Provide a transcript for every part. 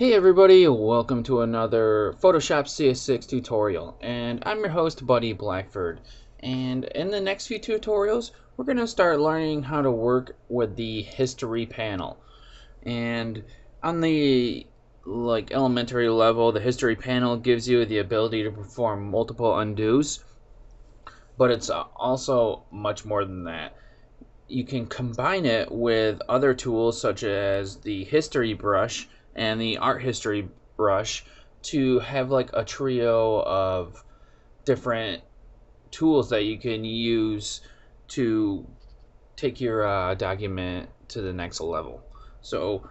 Hey everybody, welcome to another Photoshop CS6 tutorial, and I'm your host Buddy Blackford. And in the next few tutorials we're going to start learning how to work with the history panel. And on the elementary level, the history panel gives you the ability to perform multiple undos, but it's also much more than that. You can combine it with other tools such as the history brush and the art history brush to have like a trio of different tools that you can use to take your document to the next level. So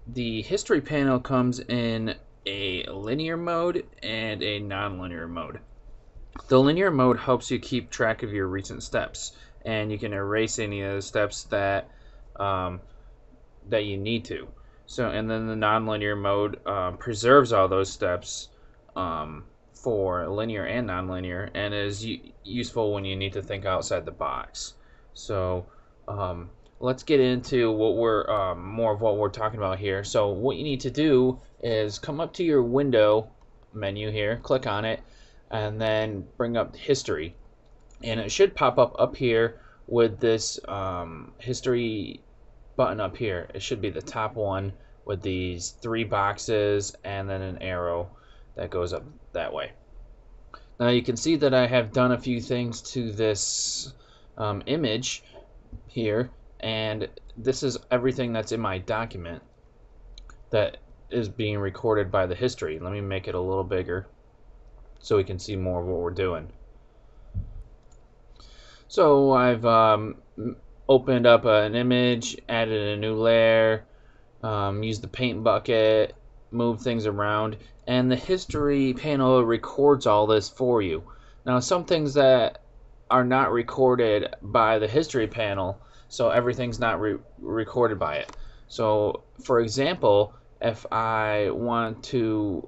the history panel comes in a linear mode and a non-linear mode. The linear mode helps you keep track of your recent steps, and you can erase any of the steps that that you need to. So, and then the nonlinear mode preserves all those steps for linear and nonlinear, and is useful when you need to think outside the box. So, let's get into what we're more of what we're talking about here. So, what you need to do is come up to your window menu here, click on it, and then bring up history, and it should pop up here with this history button up here. It should be the top one with these three boxes and then an arrow that goes up that way. Now you can see that I have done a few things to this image here, and this is everything that's in my document that is being recorded by the history. Let me make it a little bigger so we can see more of what we're doing. So I've opened up an image, added a new layer, used the paint bucket, moved things around, and the history panel records all this for you. Now some things that are not recorded by the history panel, so everything's not recorded by it. So for example, if I want to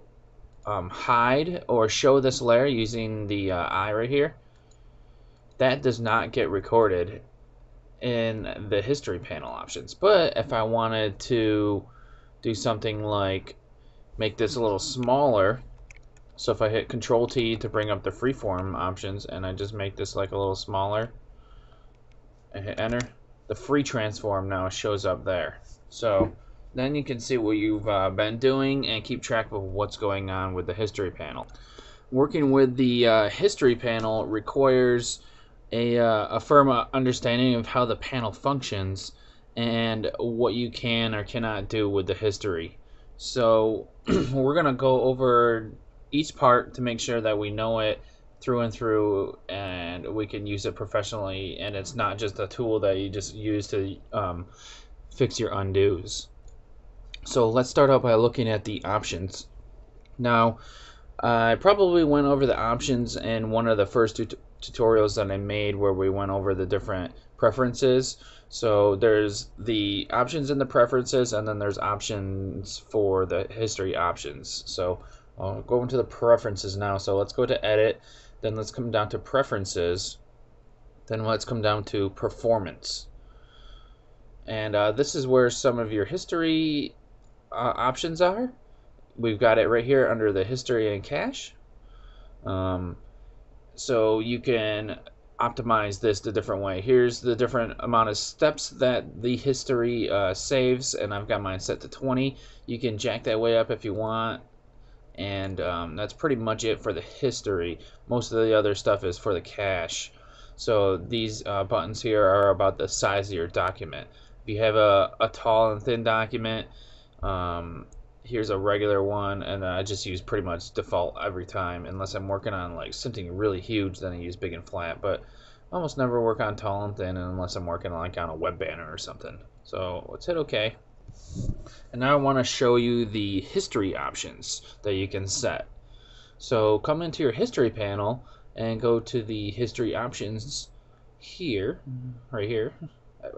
hide or show this layer using the eye right here, that does not get recorded in the history panel options. But if I wanted to do something like make this a little smaller, so if I hit Control T to bring up the freeform options and I just make this like a little smaller and hit enter, the free transform now shows up there. So then you can see what you've been doing and keep track of what's going on with the history panel. Working with the history panel requires a firm understanding of how the panel functions and what you can or cannot do with the history. So we're going to go over each part to make sure that we know it through and through and we can use it professionally, and it's not just a tool that you just use to fix your undos. So let's start out by looking at the options. Now I probably went over the options in one of the first tutorials that I made where we went over the different preferences. So there's the options in the preferences, and then there's options for the history options. So I'll go into the preferences now. So let's go to edit, then let's come down to preferences, then let's come down to performance. And this is where some of your history options are. We've got it right here under the history and cache. So you can optimize this the different way. Here's the different amount of steps that the history saves, and I've got mine set to 20. You can jack that way up if you want, and that's pretty much it for the history. Most of the other stuff is for the cache. So these buttons here are about the size of your document. If you have a tall and thin document, here's a regular one, and I just use pretty much default every time, unless I'm working on like something really huge, then I use big and flat. But I almost never work on tall and thin unless I'm working like on a web banner or something. So let's hit OK. And now I want to show you the history options that you can set. So come into your history panel and go to the history options here, right here,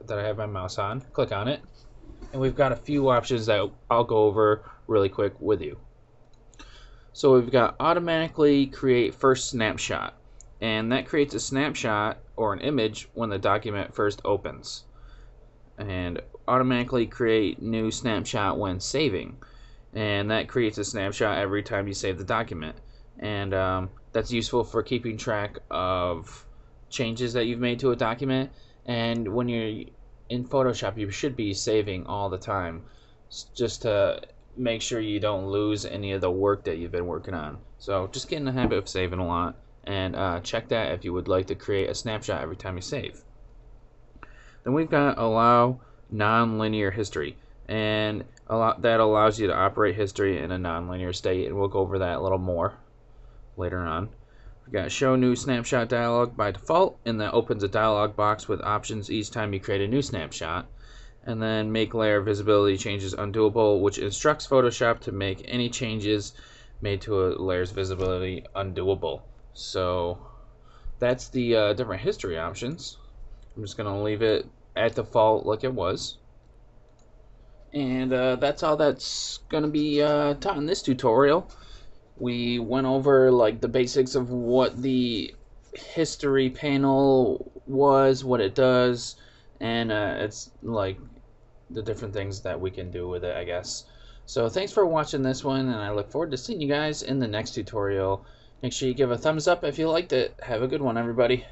that I have my mouse on. Click on it, and we've got a few options that I'll go over really quick with you. So we've got automatically create first snapshot, and that creates a snapshot or an image when the document first opens, and automatically create new snapshot when saving. and that creates a snapshot every time you save the document. And that's useful for keeping track of changes that you've made to a document. And when you're in Photoshop, you should be saving all the time, just to make sure you don't lose any of the work that you've been working on. So just get in the habit of saving a lot, and check that if you would like to create a snapshot every time you save. Then we've got allow nonlinear history, and that allows you to operate history in a nonlinear state, and we'll go over that a little more later on. We've got show new snapshot dialog by default, and that opens a dialog box with options each time you create a new snapshot. And then make layer visibility changes undoable, which instructs Photoshop to make any changes made to a layer's visibility undoable. So that's the different history options. I'm just going to leave it at default like it was. And that's all that's going to be taught in this tutorial. We went over like the basics of what the history panel was, what it does, and it's like the different things that we can do with it, I guess. So thanks for watching this one, and I look forward to seeing you guys in the next tutorial. Make sure you give a thumbs up if you liked it. Have a good one, everybody.